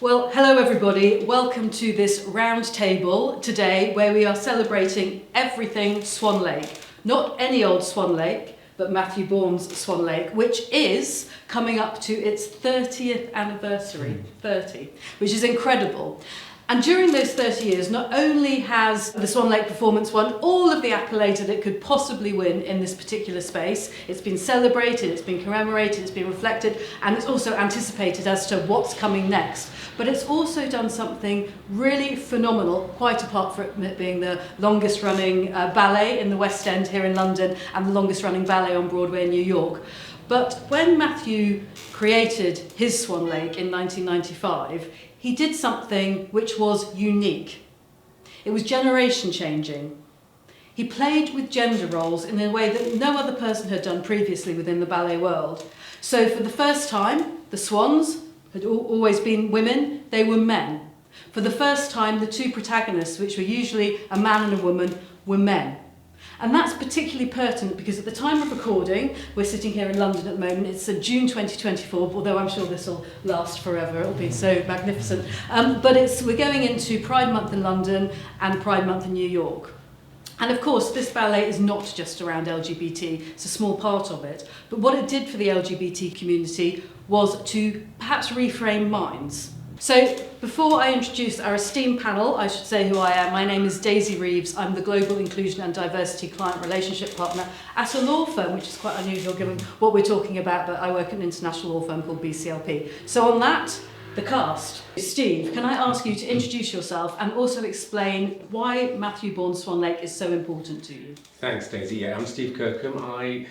Well, hello everybody. Welcome to this round table today where we are celebrating everything Swan Lake. Not any old Swan Lake, but Matthew Bourne's Swan Lake, which is coming up to its 30th anniversary, 30, which is incredible. And during those 30 years, not only has the Swan Lake performance won all of the accolades that it could possibly win in this particular space, it's been celebrated, it's been commemorated, it's been reflected, and it's also anticipated as to what's coming next. But it's also done something really phenomenal, quite apart from it being the longest running ballet in the West End here in London and the longest running ballet on Broadway in New York. But when Matthew created his Swan Lake in 1995, he did something which was unique. It was generation changing. He played with gender roles in a way that no other person had done previously within the ballet world. So for the first time, the Swans had always been women, they were men. For the first time, the two protagonists, which were usually a man and a woman, were men. And that's particularly pertinent because at the time of recording, we're sitting here in London at the moment, it's June 2024, although I'm sure this will last forever, it'll be so magnificent. But we're going into Pride Month in London and Pride Month in New York. And of course, this ballet is not just around LGBT, it's a small part of it. But what it did for the LGBT community was to perhaps reframe minds. So before I introduce our esteemed panel, I should say who I am. My name is Daisy Reeves. I'm the Global Inclusion and Diversity Client Relationship Partner at a law firm, which is quite unusual given what we're talking about, but I work at an international law firm called BCLP. So on that, the cast. Steve, can I ask you to introduce yourself and also explain why Matthew Bourne's Swan Lake is so important to you? Thanks, Daisy. Yeah, I'm Steve Kirkham. I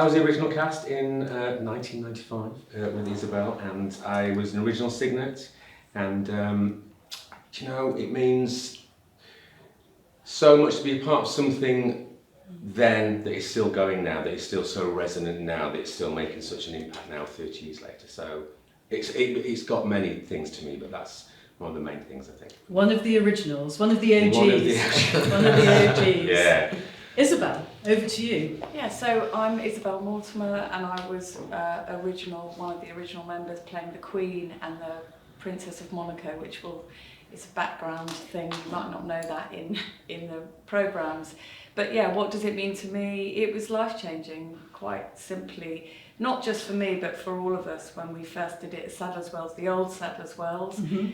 was the original cast in 1995 with Isabel, and I was an original cygnet. And it means so much to be a part of something then that is still going now, that is still so resonant now, that it's still making such an impact now 30 years later. So it's got many things to me, but that's one of the main things, I think. One of the originals, one of the OGs. One of the OGs. Yeah. Isabel, over to you. Yeah, so I'm Isabel Mortimer, and I was one of the original members playing the Queen and the Princess of Monaco, which is a background thing. You might not know that in the programmes. But yeah, what does it mean to me? It was life-changing, quite simply. Not just for me, but for all of us when we first did it at Sadler's Wells, the old Sadler's Wells. Mm-hmm.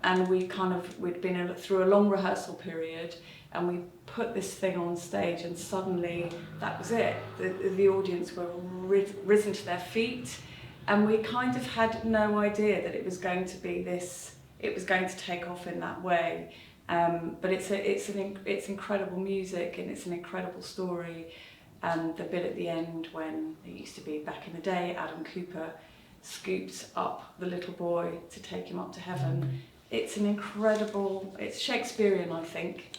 And we'd been through a long rehearsal period, and we put this thing on stage, and suddenly that was it. The audience were risen to their feet, and we kind of had no idea that it was going to be this. It was going to take off in that way. But it's incredible music, and it's an incredible story. And the bit at the end when it used to be back in the day, Adam Cooper scoops up the little boy to take him up to heaven. It's an incredible. It's Shakespearean, I think,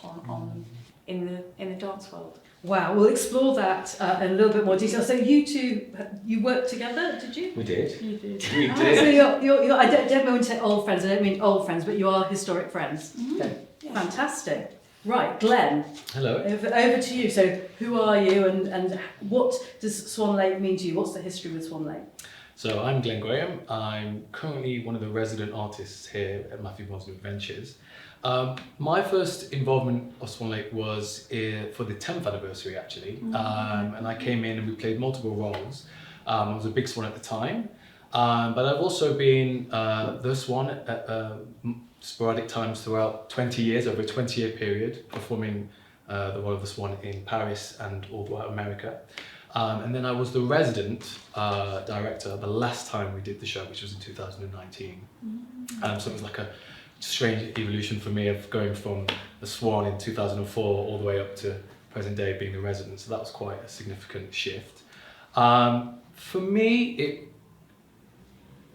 in the dance world. Wow, we'll explore that in a little bit more detail. So you two, you worked together, did you? We did. You did. We did. So you're I don't mean to say old friends, I don't mean old friends, but you are historic friends. Mm-hmm. Okay. Yes. Fantastic. Right, Glenn. Hello. Over to you. So who are you and what does Swan Lake mean to you? What's the history with Swan Lake? So I'm Glenn Graham. I'm currently one of the resident artists here at Matthew Bourne's Adventures. My first involvement of Swan Lake was for the 10th anniversary, actually. And I came in and we played multiple roles. I was a big swan at the time, but I've also been the swan at sporadic times throughout 20 years, over a 20-year period, performing the role of the swan in Paris and all throughout America. And then I was the resident director the last time we did the show, which was in 2019. So it was like a strange evolution for me of going from the swan in 2004 all the way up to present day being the resident. So that was quite a significant shift. For me,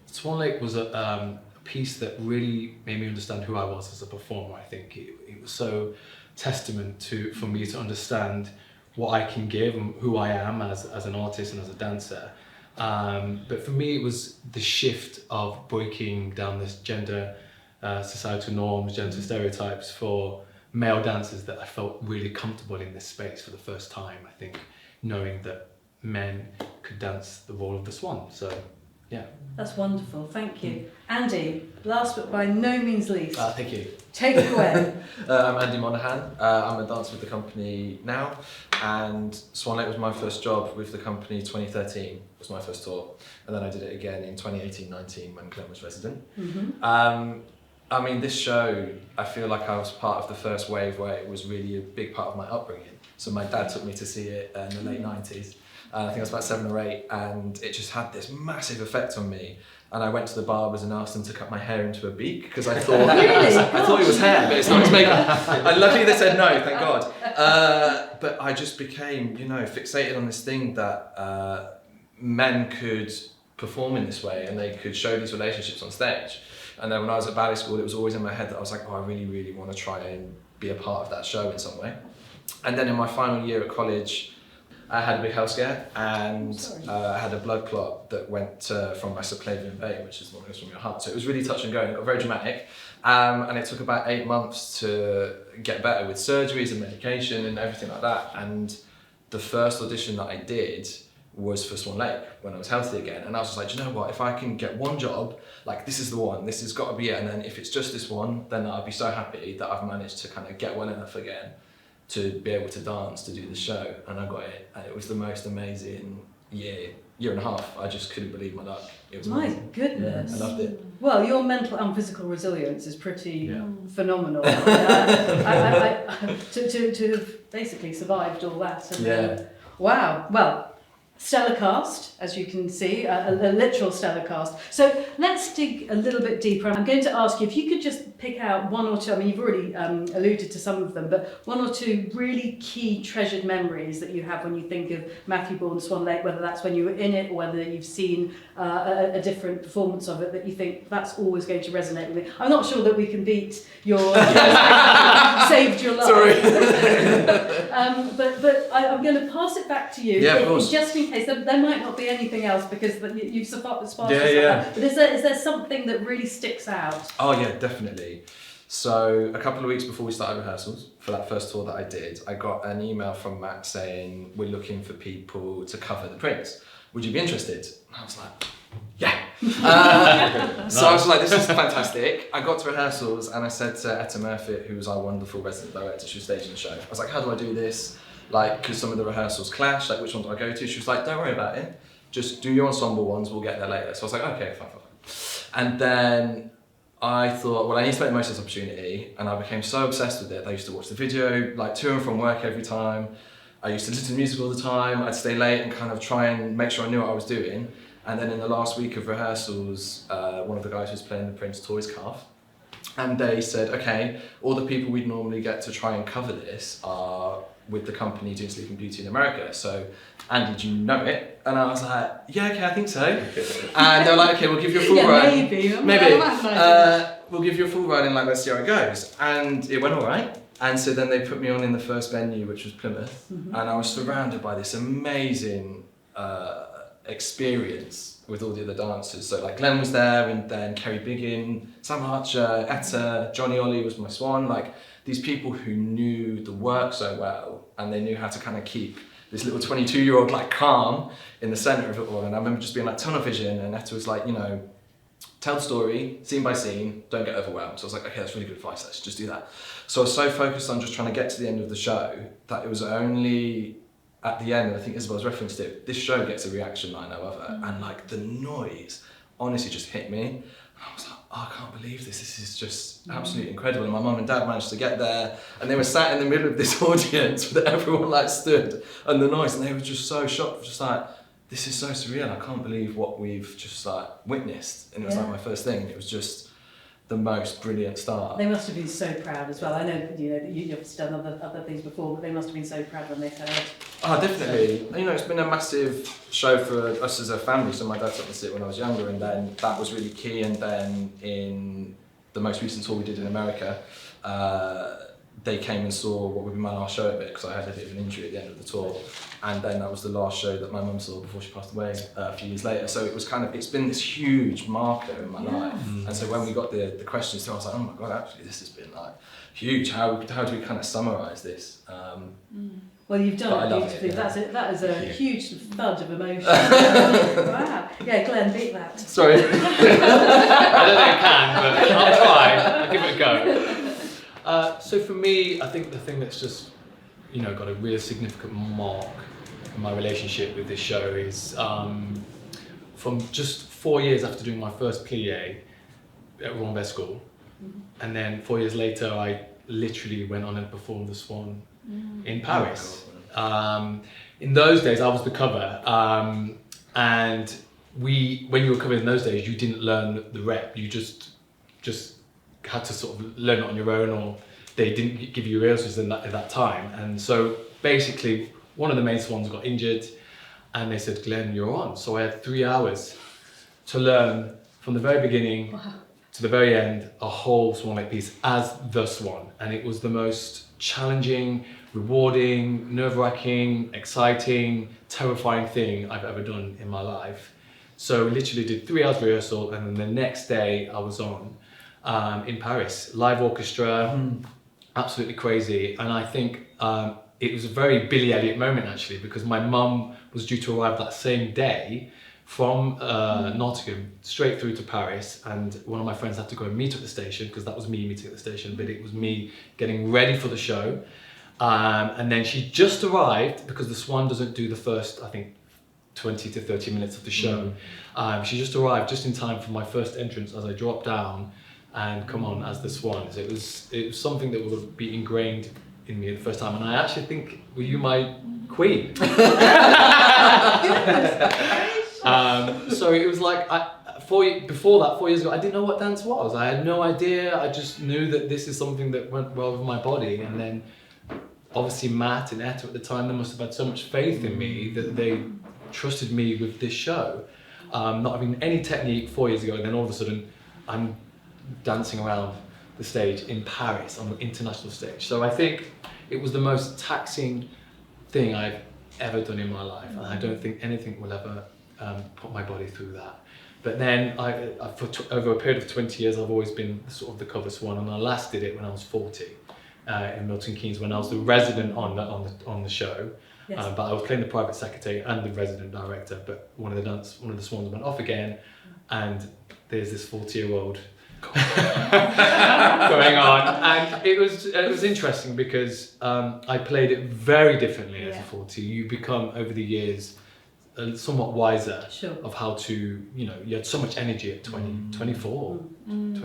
Swan Lake was a piece that really made me understand who I was as a performer. I think it was so testament for me to understand what I can give and who I am as an artist and as a dancer. But for me, it was the shift of breaking down this gender societal norms, gender stereotypes for male dancers that I felt really comfortable in this space for the first time. I think knowing that men could dance the role of the swan. So Yeah. That's wonderful, thank you. Andy, last but by no means least, Thank you. take it away. I'm Andrew Monaghan. I'm a dancer with the company now, and Swan Lake was my first job with the company. 2013 was my first tour, and then I did it again in 2018-19 when Glenn was resident. I mean, this show, I feel like I was part of the first wave where it was really a big part of my upbringing. So my dad took me to see it in the late 90s. I think I was about 7 or 8, and it just had this massive effect on me. And I went to the barbers and asked them to cut my hair into a beak because I thought I thought it was hair, but it's not. It's makeup. And luckily they said no, thank God. But I just became, fixated on this thing that men could perform in this way and they could show these relationships on stage. And then when I was at ballet school, it was always in my head that I was like, oh, I really, really want to try and be a part of that show in some way. And then in my final year at college, I had a big health scare, and I had a blood clot that went from my subclavian vein, which is the one that goes from your heart. So it was really touch and go, and it got very dramatic. And it took about 8 months to get better with surgeries and medication and everything like that. And the first audition that I did was for Swan Lake when I was healthy again. And I was just like, you know what, if I can get one job, like this is the one, this has got to be it. And then if it's just this one, then I'll be so happy that I've managed to kind of get well enough again to be able to dance, to do the show, and I got it, and it was the most amazing year and a half. I just couldn't believe my luck. It was My amazing. goodness. I loved it. Well, your mental and physical resilience is pretty phenomenal. To have basically survived all that. And, wow. Well, stellar cast, as you can see, a literal stellar cast. So let's dig a little bit deeper. I'm going to ask you if you could just pick out one or two, I mean, you've already alluded to some of them, but one or two really key treasured memories that you have when you think of Matthew Bourne's Swan Lake, whether that's when you were in it or whether you've seen a different performance of it that you think that's always going to resonate with me. I'm not sure that we can beat your saved your life. Sorry. But I'm going to pass it back to you. Yeah, of course. Just in case there might not be anything else because you've sparked Yeah. But is there something that really sticks out? Oh yeah, definitely. So a couple of weeks before we started rehearsals for that first tour that I did, I got an email from Matt saying, we're looking for people to cover the Prince. Would you be interested? And I was like, yeah. So I was like, this is fantastic. I got to rehearsals and I said to Etta Murphy, who was our wonderful resident director, she was staging the show. I was like, how do I do this? Like, because some of the rehearsals clash, like which one do I go to? She was like, don't worry about it. Just do your ensemble ones, we'll get there later. So I was like, okay, fine. And then I thought, well, I need to make the most of this opportunity. And I became so obsessed with it. I used to watch the video, like to and from work every time. I used to listen to music all the time. I'd stay late and kind of try and make sure I knew what I was doing. And then in the last week of rehearsals, one of the guys who was playing the Prince tore his calf. And they said, okay, all the people we'd normally get to try and cover this are with the company doing Sleeping Beauty in America. So, Andy, do you know it? And I was like, yeah, okay, I think so. And they were like, okay, we'll give you a full run. Maybe. We'll give you a full run and like, let's see how it goes. And it went all right. And so then they put me on in the first venue, which was Plymouth. And I was surrounded by this amazing experience with all the other dancers. So like Glenn was there, and then Kerry Biggin, Sam Archer, Etta, Johnny Ollie was my swan. Like these people who knew the work so well, and they knew how to kind of keep this little 22-year-old like calm in the center of it all. And I remember just being like tunnel vision, and Etta was like, tell the story, scene by scene, don't get overwhelmed. So I was like, okay, that's really good advice, let's just do that. So I was so focused on just trying to get to the end of the show that it was only at the end, and I think Isabel's referenced it, this show gets a reaction like no other. And like the noise honestly just hit me. And I was like, oh, I can't believe this. This is just absolutely incredible. And my mum and dad managed to get there, and they were sat in the middle of this audience with everyone like stood and the noise, and they were just so shocked, just like, this is so surreal. I can't believe what we've just like witnessed. And it was like my first thing. It was just the most brilliant start. They must have been so proud as well. I know you've done other things before, but they must have been so proud when they heard. Oh, definitely. It's been a massive show for us as a family. So my dad took me to see it when I was younger, and then that was really key. And then in the most recent tour we did in America, they came and saw what would be my last show of it, because I had a bit of an injury at the end of the tour. And then that was the last show that my mum saw before she passed away a few years later. So it was it's been this huge marker in my life. And so when we got the questions, I was like, oh my God, actually this has been like huge. How do we kind of summarise this? Well, you've done But I it love beautifully. it, yeah. That is a huge thud of emotion. Wow. Yeah, Glenn, beat that. Sorry. I don't think I can, but I'll try. I'll give it a go. So for me, I think the thing that's just, got a real significant mark in my relationship with this show is from just 4 years after doing my first plie at Royal Vet School, and then 4 years later, I literally went on and performed the Swan in Paris. In those days, I was the cover, and when you were covering in those days, you didn't learn the rep. You just had to sort of learn it on your own, or they didn't give you rehearsals at that time. And so basically, one of the main swans got injured, and they said, "Glenn, you're on." So I had 3 hours to learn from the very beginning to the very end a whole Swan Lake piece as the Swan, and it was the most challenging, rewarding, nerve-wracking, exciting, terrifying thing I've ever done in my life. So we literally did 3 hours rehearsal, and then the next day I was on in Paris, live orchestra, absolutely crazy. And I think it was a very Billy Elliot moment actually, because my mum was due to arrive that same day from Nottingham straight through to Paris, and one of my friends had to go and meet at the station, because that was me meeting at the station, but it was me getting ready for the show. And then she just arrived, because the Swan doesn't do the first, I think, 20 to 30 minutes of the show. She just arrived just in time for my first entrance as I dropped down and come on as the Swan. So it was something that will be ingrained in me the first time, and I actually think, were you my queen? So it was like, 4 years ago, I didn't know what dance was. I had no idea. I just knew that this is something that went well with my body. And then obviously Matt and Etta at the time, they must have had so much faith in me that they trusted me with this show. Not having any technique 4 years ago, and then all of a sudden I'm dancing around the stage in Paris on the international stage. So I think it was the most taxing thing I've ever done in my life, and I don't think anything will ever put my body through that. But then over a period of 20 years, I've always been sort of the cover Swan, and I last did it when I was 40 in Milton Keynes, when I was the resident on the show. Yes. But I was playing the private secretary and the resident director. But one of the swans went off again, and there's this 40-year-old going on, and it was interesting because I played it very differently as a 40. You become over the years somewhat wiser of how to, you had so much energy at 24, and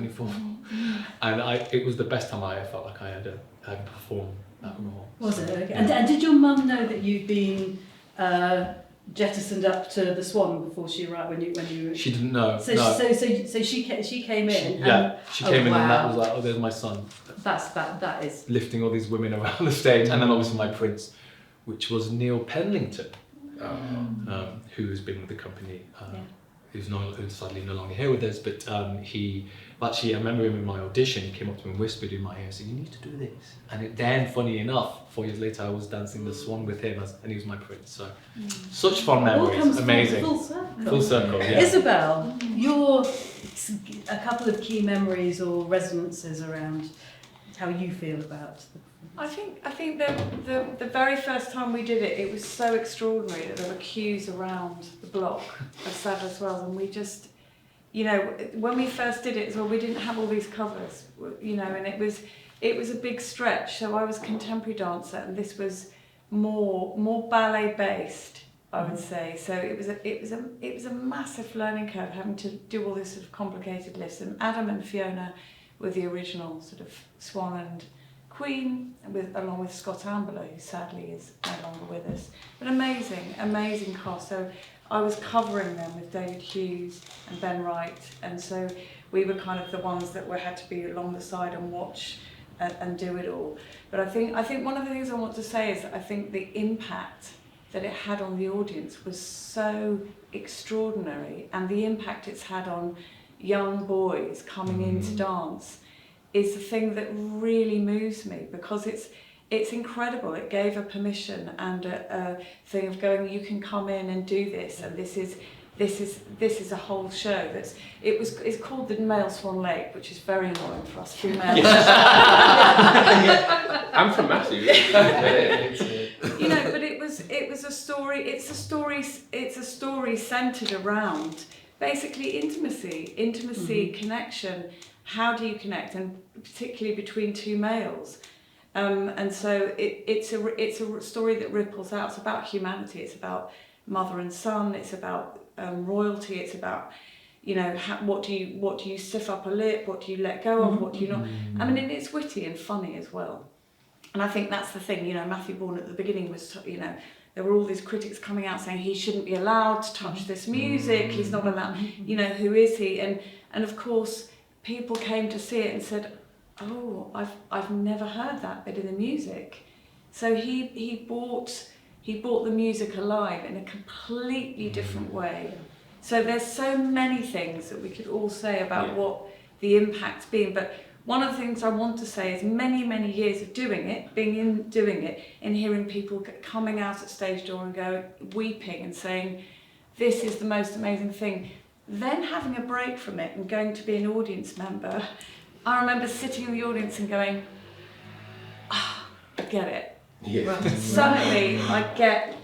it was the best time I felt like I had performed that role. Was it? Okay. And did your mum know that you'd been jettisoned up to the Swan before she arrived when you? She didn't know. So no. so she came in. She came in, and that was like, oh, there's my son. That is lifting all these women around the stage, and then obviously my prince, which was Neil Penlington, who has been with the company, who's sadly no longer here with us, but I remember him in my audition. He came up to me and whispered in my ear, said, "You need to do this." And then, funny enough, 4 years later, I was dancing the Swan with him, and he was my prince. So, such fun memories, amazing. Full circle, yeah. Isabel, a couple of key memories or resonances around how you feel about the performance. I think the very first time we did it, it was so extraordinary that there were queues around the block of Sadler's Wells, and we just, when we first did it as well, we didn't have all these covers, and it was a big stretch. So I was a contemporary dancer, and this was more ballet based, I would say. So it was a massive learning curve, having to do all this sort of complicated lifts. And Adam and Fiona were the original sort of Swan and Queen, along with Scott Amberlow, who sadly is no longer with us. But amazing cast. So I was covering them with David Hughes and Ben Wright, and so we were kind of the ones that had to be along the side and watch and do it all. But I think one of the things I want to say is that I think the impact that it had on the audience was so extraordinary, and the impact it's had on young boys coming into dance is the thing that really moves me, because it's incredible. It gave a permission and a thing of going, you can come in and do this, and this is a whole show. It's called the Male Swan Lake, which is very annoying for us females. I'm from Matthew. It's a story centered around basically intimacy, connection. How do you connect, and particularly between two males? And so it's a story that ripples out. It's about humanity. It's about mother and son. It's about royalty. It's about, you know, what do you stiff up a lip? What do you let go of? What do you not? I mean, and it's witty and funny as well. And I think that's the thing. You know, Matthew Bourne at the beginning was, you know, there were all these critics coming out saying he shouldn't be allowed to touch this music. He's not allowed. You know, who is he? And of course, people came to see it and said, oh, I've never heard that bit of the music. So he brought the music alive in a completely different way. So there's so many things that we could all say about what the impact's been. But one of the things I want to say is many years of doing it, and hearing people coming out at stage door and weeping and saying, this is the most amazing thing. Then having a break from it and going to be an audience member, I remember sitting in the audience and going, I get it. Yeah. Suddenly I get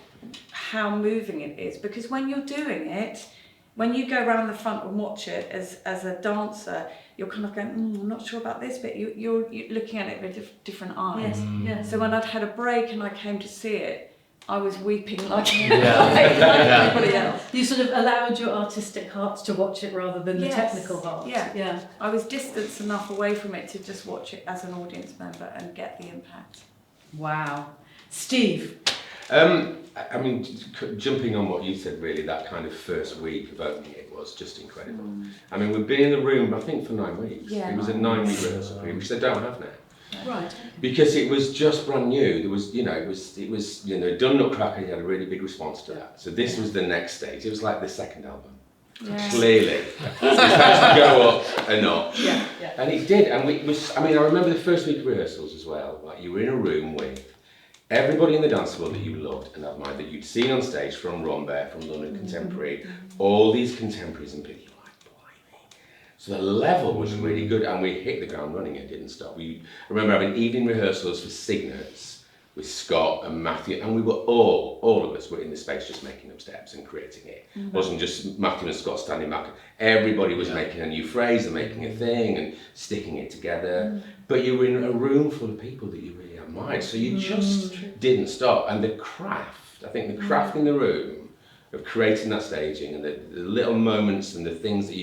how moving it is, because when you're doing it, when you go around the front and watch it as a dancer, you're kind of going, I'm not sure about this bit. You're looking at it with different eyes. Yes. So when I'd had a break and I came to see it, I was weeping like everybody else. You sort of allowed your artistic hearts to watch it rather than the technical heart. Yeah. I was distanced enough away from it to just watch it as an audience member and get the impact. Wow. Steve? I mean, jumping on what you said, really, that kind of first week of opening it was just incredible. I mean, we've been in the room, I think, for 9 weeks. Yeah, it was a 9-week rehearsal period, which they don't have now. Right. Because it was just brand new. There was, you know, it was, you know, done Nutcracker, you had a really big response to that. So this was the next stage. It was like the second album. Yeah. Clearly, it had to go up a notch. Yeah. And it did. And I remember the first week of rehearsals as well. Like, you were in a room with everybody in the dance world that you loved and admired, that you'd seen on stage, from Rambert, from London Contemporary, all these contemporaries and people. So the level was really good, and we hit the ground running. It didn't stop. I remember having evening rehearsals for Cygnets with Scott and Matthew, and we were all of us were in the space just making up steps and creating it. It wasn't just Matthew and Scott standing back. Everybody was making a new phrase and making a thing and sticking it together. But you were in a room full of people that you really admired, so you just didn't stop. And the craft, I think the craft in the room of creating that staging and the little moments and the things that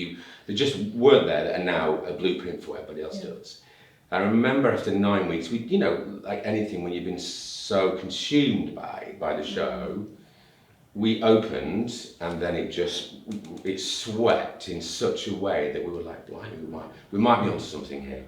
just weren't there, that are now a blueprint for what everybody else does. I remember after 9 weeks, we, you know, like anything, when you've been so consumed by the show, we opened, and then it swept in such a way that we were like, blimey, we might be onto something here,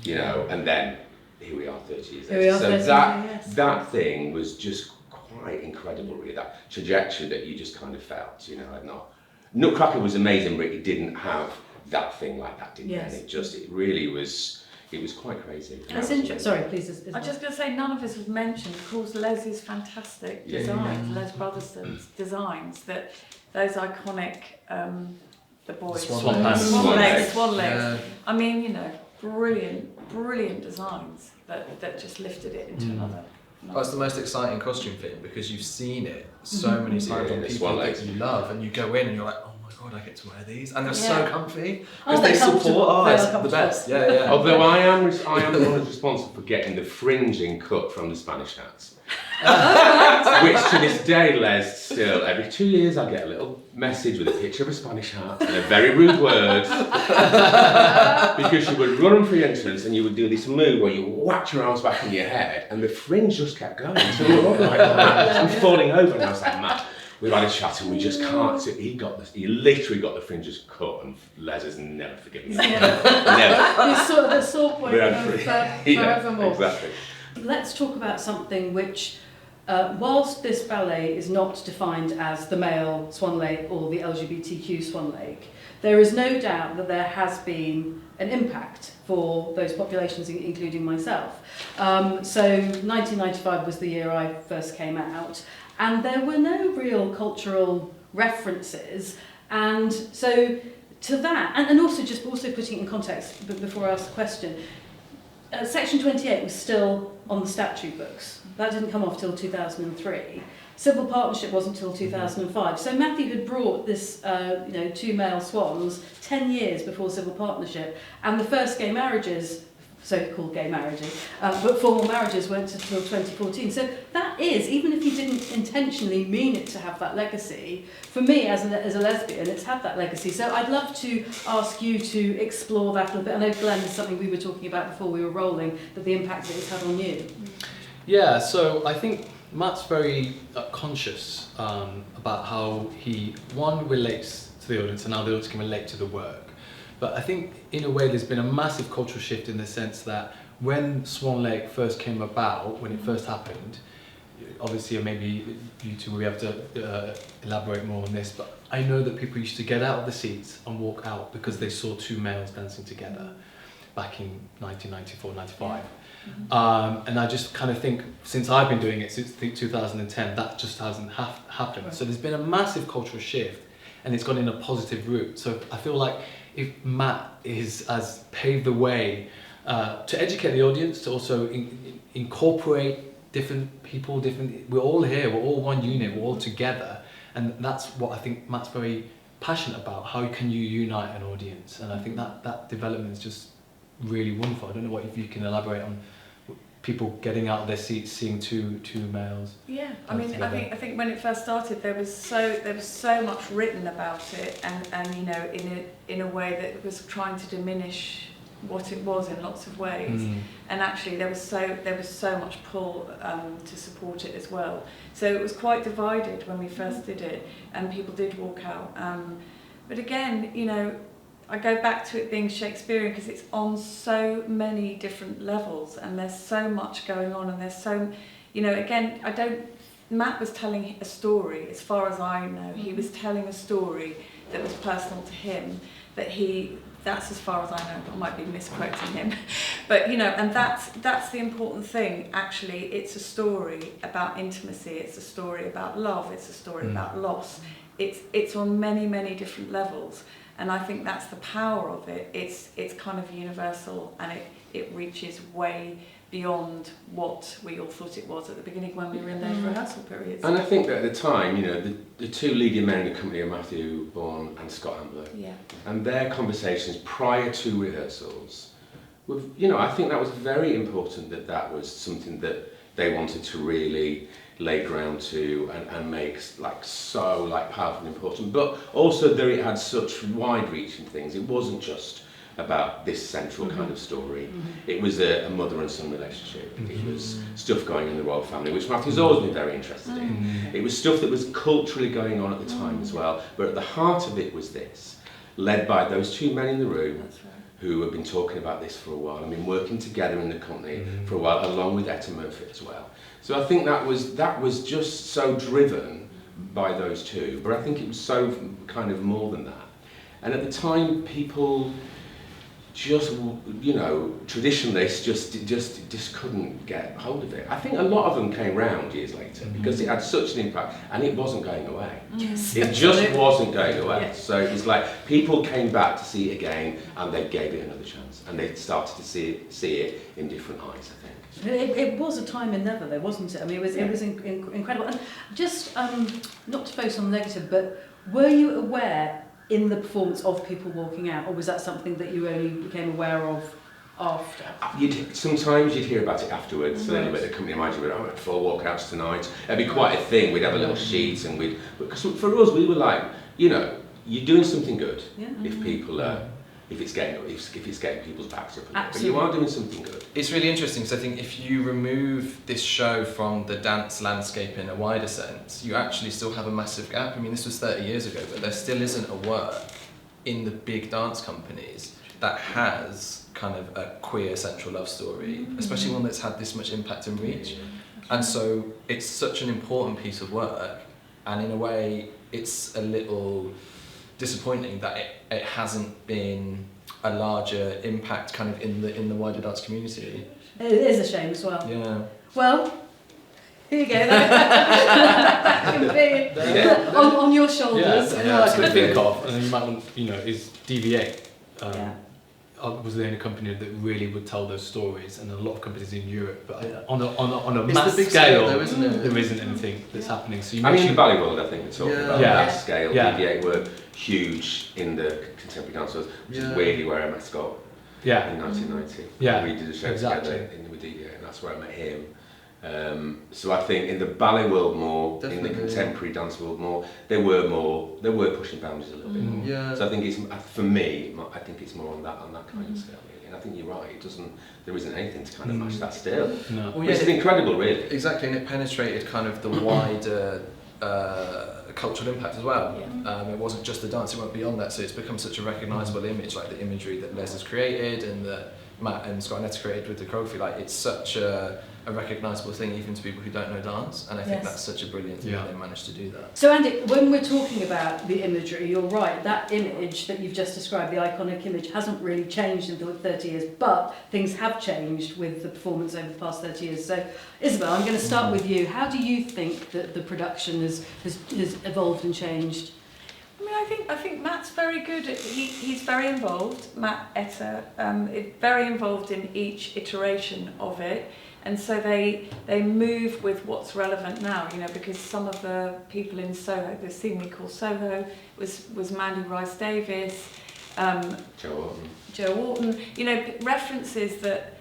you know. And then here we are 30 years later. So that thing was just quite incredible, really, that trajectory that you just kind of felt, you know. Nutcracker was amazing, but it didn't have that thing like that, didn't it? And it really was, it was quite crazy. That's interesting. Sorry, please. I was just going to say, none of this was mentioned. Of course, Les's fantastic designs, Les Brotherson's designs, that those iconic, the boys, Swan legs. Yeah. I mean, you know, brilliant designs that just lifted it into another. Oh, it's the most exciting costume thing, because you've seen it so many times on people that you love, and you go in and you're like, oh my god, I get to wear these, and they're so comfy, because they support. It's the best. Yeah. Although I am the one who's responsible for getting the fringing cut from the Spanish hats. Which to this day, Les, still, every 2 years I get a little message with a picture of a Spanish hat and a very rude word. Because you would run for the entrance and you would do this move where you whack your arms back on your head, and the fringe just kept going. So we were all like that. I'm falling over, and I was like, Matt, we've had a chat and we just can't. So he literally got the fringes cut, and Les has never forgiven me. Never. It's sort of the sore point of forevermore. Exactly. Let's talk about something which, whilst this ballet is not defined as the male Swan Lake or the LGBTQ Swan Lake, there is no doubt that there has been an impact for those populations, including myself. So 1995 was the year I first came out, and there were no real cultural references. And so to that, and also putting it in context before I ask the question, Section 28 was still on the statute books. That didn't come off till 2003. Civil partnership wasn't until 2005. So Matthew had brought this, 2 male swans 10 years before civil partnership, and the first gay marriages, so-called gay marriages, but formal marriages weren't until 2014. So that is, even if he didn't intentionally mean it to have that legacy, for me as a lesbian, it's had that legacy. So I'd love to ask you to explore that a little bit. I know, Glenn, is something we were talking about before we were rolling, that the impact that it's had on you. Yeah, so I think Matt's very conscious about how he, one, relates to the audience and how the audience can relate to the work. But I think, in a way, there's been a massive cultural shift in the sense that when Swan Lake first came about, when it first happened, obviously maybe you two will be able to elaborate more on this, but I know that people used to get out of the seats and walk out because they saw 2 males dancing together back in 1994, 95. And I just kind of think, since I've been doing it since 2010, that just hasn't happened. Right. So there's been a massive cultural shift, and it's gone in a positive route. So I feel like if Matt has paved the way to educate the audience, to also incorporate different people, we're all here, we're all one unit, we're all together, and that's what I think Matt's very passionate about. How can you unite an audience? And I think that development is just really wonderful. I don't know if you can elaborate on people getting out of their seats, seeing two males. Yeah, I mean, I think when it first started, there was so much written about it, and you know, in a way that was trying to diminish what it was in lots of ways. And actually, there was so much pull to support it as well. So it was quite divided when we first did it, and people did walk out. But again, you know, I go back to it being Shakespearean because it's on so many different levels, and there's so much going on, and there's so, you know, again, Matt was telling a story, as far as I know. He was telling a story that was personal to him, that's as far as I know. I might be misquoting him, but you know, and that's the important thing. Actually, it's a story about intimacy, it's a story about love, it's a story about loss. It's on many different levels. And I think that's the power of it. It's kind of universal, and it reaches way beyond what we all thought it was at the beginning when we were in those rehearsal periods. And I think that at the time, you know, the 2 leading men in the company are Matthew Bourne and Scott Ambler. Yeah. And their conversations prior to rehearsals, you know, I think that was very important, that was something that they wanted to really lay ground to and make so powerful and important, but also that it had such wide-reaching things. It wasn't just about this central kind of story. It was a mother and son relationship. It was stuff going on in the royal family, which Matthew's always been very interested in. It was stuff that was culturally going on at the time as well, but at the heart of it was this, led by those 2 men in the room. That's right. Who have been talking about this for a while. I mean, working together in the company for a while, along with Etta Murphy as well. So I think that was just so driven by those 2, but I think it was so kind of more than that. And at the time, people just, you know, traditionalists just couldn't get hold of it. I think a lot of them came round years later because it had such an impact, and it wasn't going away. Yes, it just wasn't going away. Yes. So it was like people came back to see it again, and they gave it another chance, and they started to see it in different eyes, I think. It was a time in never, though, wasn't it? I mean, it was incredible. And just not to focus on the negative, but were you aware in the performance of people walking out, or was that something that you only became aware of after? Sometimes you'd hear about it afterwards. So then the company manager would, at 4 walkouts tonight. It'd be quite a thing. We'd have a little sheet, and because for us, we were like, you know, you're doing something good if people if it's getting people's backs up. But you are doing something good. It's really interesting because I think if you remove this show from the dance landscape in a wider sense, you actually still have a massive gap. I mean, this was 30 years ago, but there still isn't a work in the big dance companies that has kind of a queer central love story, especially one that's had this much impact and reach. And so it's such an important piece of work, and in a way it's a little disappointing that it hasn't been a larger impact kind of in the wider dance community. It is a shame as well. Yeah. Well, here you go. That can be on your shoulders. Yeah, I could think of, and you might want, you know, is deviate. was the only company that really would tell those stories, and a lot of companies in Europe. But on a It's mass the big scale, though, isn't it? there isn't anything that's happening. So you I mean, in mentioned the ballet world, I think we're talking about Yeah. mass scale. Yeah. DV8 were huge in the contemporary dance world, which is Yeah. weirdly where I met Scott yeah, in 1990. Yeah, We did a show exactly. together with DV8, and that's where I met him. So I think in the ballet world more, in Definitely. the contemporary dance world more, they were pushing boundaries a little bit more. Yeah. So I think it's, for me, I think it's more on that kind of scale. Really. And I think you're right. There isn't anything to kind of match that still. no. Well, Which yeah, is incredible, really. Exactly, and it penetrated kind of the wider cultural impact as well. Yeah. It wasn't just the dance, it went beyond that, so it's become such a recognisable image, like the imagery that Les has created and that Matt and Scott and Netta created with the choreography. Like, it's such a recognisable thing even to people who don't know dance, and I think Yes. that's such a brilliant thing that they managed to do that. So Andy, when we're talking about the imagery, you're right, that image that you've just described, the iconic image, hasn't really changed in the 30 years, but things have changed with the performance over the past 30 years. So Isabel, I'm going to start with you. How do you think that the production has evolved and changed? I mean, I think Matt's very good. He's very involved. Matt Etta, very involved in each iteration of it, and so they move with what's relevant now. You know, because some of the people in Soho, the scene we call Soho, was Mandy Rice Davis, Joe Orton. You know, references that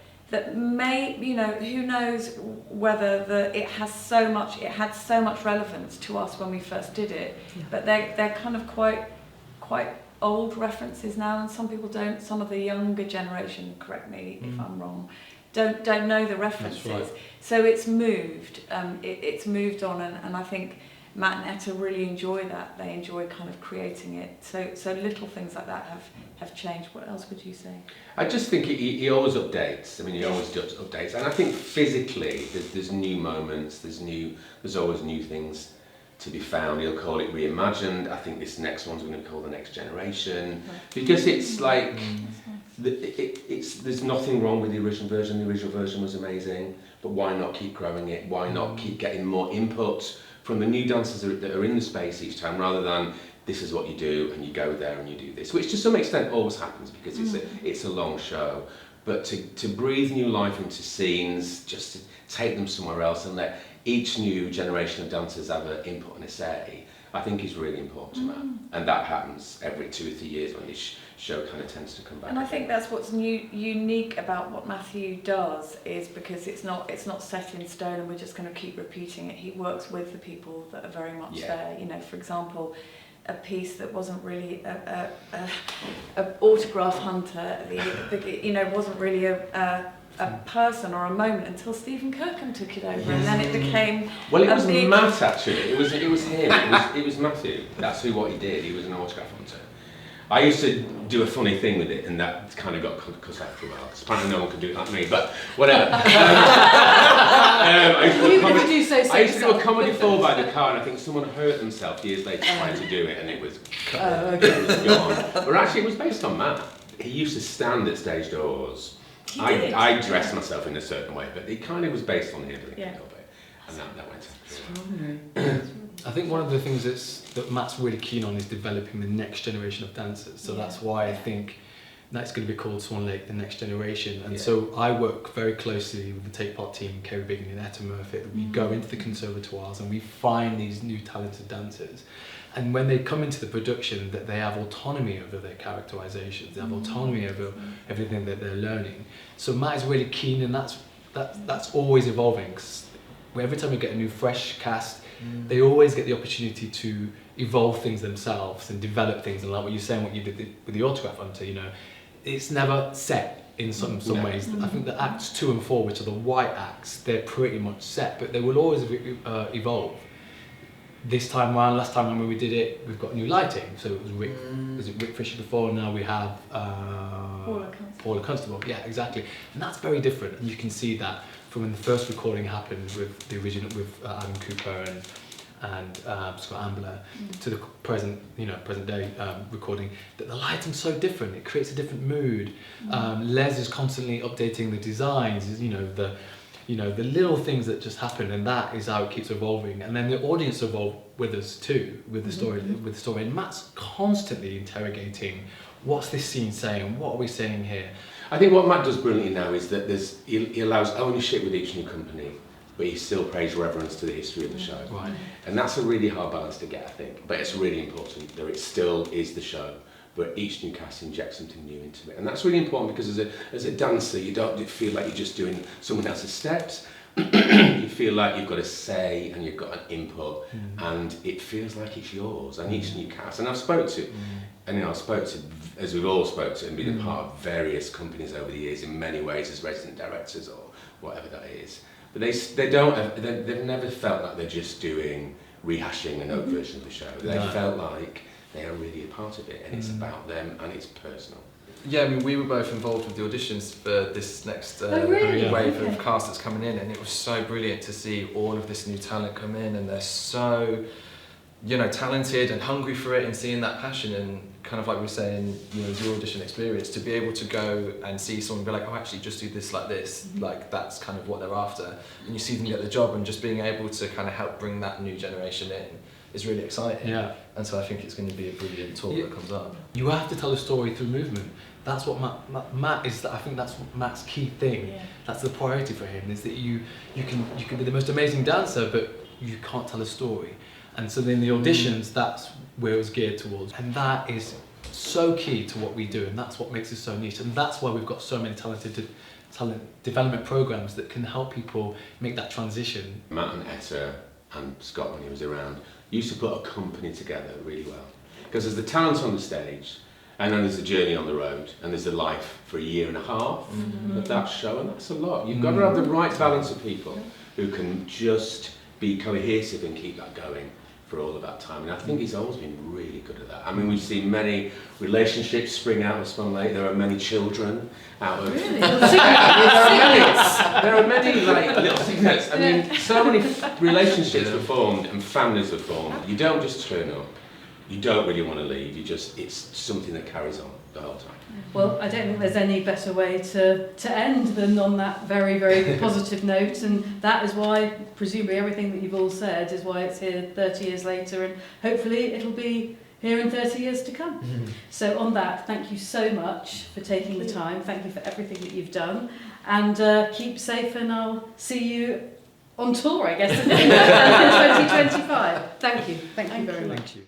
may, you know, who knows whether it had so much relevance to us when we first did it, but they're kind of quite old references now, and some people don't. Some of the younger generation, correct me if I'm wrong, don't know the references. That's right. So it's moved. It's moved on, and I think Matt and Etta really enjoy that. They enjoy kind of creating it. So little things like that have changed. What else would you say? I just think he always updates. I mean, he always does updates, and I think physically there's new moments. There's always new things to be found. He'll call it reimagined. I think this next one's going to be called the next generation, because it's like there's nothing wrong with the original version. The original version was amazing, but why not keep growing it? Why not keep getting more input from the new dancers that are in the space each time, rather than this is what you do and you go there and you do this, which to some extent always happens because it's a long show. But to breathe new life into scenes, just to take them somewhere else and let each new generation of dancers have an input and a say, I think is really important to Matt. And that happens every 2 or 3 years when this show kind of tends to come back. And I think that's what's unique about what Matthew does, is because it's not set in stone and we're just going to keep repeating it. He works with the people that are very much there. You know, for example, a piece that wasn't really a autograph hunter, you know, wasn't really a person or a moment until Steve Kirkham took it over, and then it became. Well, it was Matt actually. It was him. It was Matthew. That's what he did. He was an autograph hunter. I used to do a funny thing with it, and that kind of got cut after a while. Because apparently no one could do it like me, but whatever. I used to do a comedy 4 by the car, and I think someone hurt themselves years later trying to do it, and it was cut. It was gone. But actually, it was based on Matt. He used to stand at stage doors. I dressed myself in a certain way, but it kind of was based on him a little bit, and that went. I think one of the things that Matt's really keen on is developing the next generation of dancers. So that's why I think that's going to be called Swan Lake, the next generation. And so I work very closely with the Take Part team, Kerry Bigney and Etta Murphy. We go into the conservatoires and we find these new talented dancers. And when they come into the production, that they have autonomy over their characterizations, they have autonomy over everything that they're learning. So Matt is really keen, and that's always evolving. 'Cause every time we get a new fresh cast, they always get the opportunity to evolve things themselves and develop things. And like what you're saying, what you did with the autograph hunter, you know, it's never set in some ways. I think the acts 2 and 4, which are the white acts, they're pretty much set, but they will always evolve. This time around, last time when we did it, we've got new lighting. So it was Rick Fisher before, and now we have Paula Constable. Yeah, exactly. And that's very different, and you can see that from when the first recording happened with the original, with Adam Cooper and Scott Ambler, to the present day recording, that the lighting's so different. It creates a different mood. Les is constantly updating the designs. You know, the little things that just happen, and that is how it keeps evolving. And then the audience evolve with us too, with the story. And Matt's constantly interrogating what's this scene saying? What are we saying here? I think what Matt does brilliantly now is that he allows ownership with each new company, but he still pays reverence to the history of the show. Right. And that's a really hard balance to get, I think. But it's really important that it still is the show, but each new cast injects something new into it. And that's really important because as a dancer, you don't feel like you're just doing someone else's steps. You feel like you've got a say and you've got an input, and it feels like it's yours. And each new cast, and I've spoke to, as we've all spoke to, and been a part of various companies over the years in many ways as resident directors or whatever that is. But they've never felt like they're just doing rehashing an old version of the show. They felt like they are really a part of it, and it's about them and it's personal. Yeah, I mean, we were both involved with the auditions for this next really? wave of cast that's coming in, and it was so brilliant to see all of this new talent come in, and they're so, talented and hungry for it, and seeing that passion, and kind of like we were saying, your audition experience, to be able to go and see someone be like, oh, actually, just do this like this, like that's kind of what they're after, and you see them get the job, and just being able to kind of help bring that new generation in is really exciting. Yeah. And so I think it's going to be a brilliant talk that comes up. You have to tell a story through movement. That's what Matt is. I think that's Matt's key thing. Yeah. That's the priority for him. Is that you can be the most amazing dancer, but you can't tell a story. And so then the auditions, that's where it was geared towards. And that is so key to what we do, and that's what makes it so niche. And that's why we've got so many talent development programs that can help people make that transition. Matt and Etta and Scott, when he was around, used to put a company together really well. Because there's the talent on the stage, and then there's the journey on the road, and there's the life for a year and a half of that show, and that's a lot. You've got to have the right balance of people who can just be cohesive and keep that going for all of that time. And I think he's always been really good at that. I mean, we've seen many relationships spring out of Swan Lake. There are many children out of... Really? There are many like little secrets. I mean, so many relationships were formed and families were formed. You don't just turn up. You don't really want to leave. It's something that carries on the whole time. Well, I don't think there's any better way to end than on that very, very positive note, and that is why, presumably everything that you've all said is why it's here 30 years later, and hopefully it'll be here in 30 years to come. So on that, thank you so much for taking the time. Thank you for everything that you've done, and keep safe, and I'll see you on tour, I guess, in 2025. Thank you very much. Thank you.